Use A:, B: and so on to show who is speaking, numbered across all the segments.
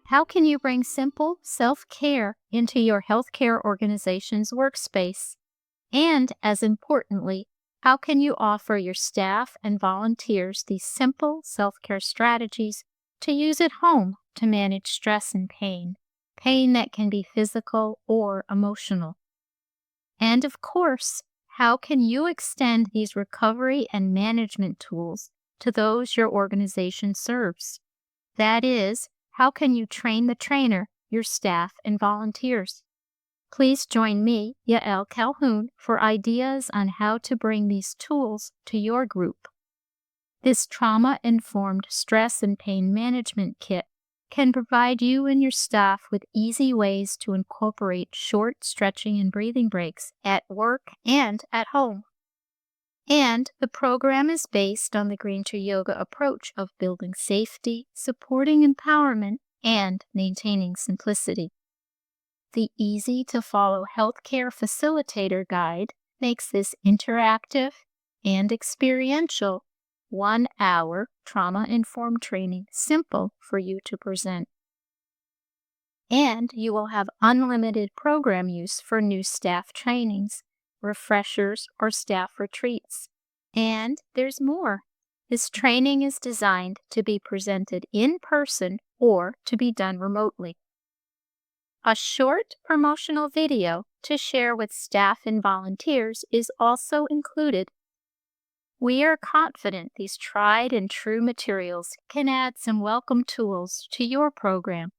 A: How can you bring simple self-care into your healthcare organization's workspace? And as importantly, how can you offer your staff and volunteers these simple self-care strategies to use at home to manage stress and pain that can be physical or emotional? And of course, how can you extend these recovery and management tools to those your organization serves? That is, how can you train the trainer, your staff, and volunteers? Please join me, Yael Calhoun, for ideas on how to bring these tools to your group. This trauma-informed stress and pain management kit can provide you and your staff with easy ways to incorporate short stretching and breathing breaks at work and at home. And the program is based on the Green Tree Yoga approach of building safety, supporting empowerment, and maintaining simplicity. The easy-to-follow healthcare facilitator guide makes this interactive and experiential 1-hour trauma-informed training simple for you to present. And you will have unlimited program use for new staff trainings, refreshers, or staff retreats. And there's more. This training is designed to be presented in person or to be done remotely. A short promotional video to share with staff and volunteers is also included. We are confident these tried and true materials can add some welcome tools to your program.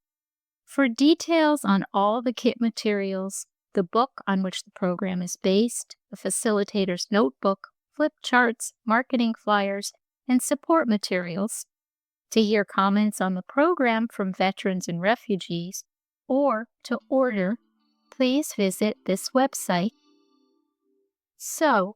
A: For details on all the kit materials, the book on which the program is based, the facilitator's notebook, flip charts, marketing flyers, and support materials, to hear comments on the program from veterans and refugees, or to order, please visit this website. So,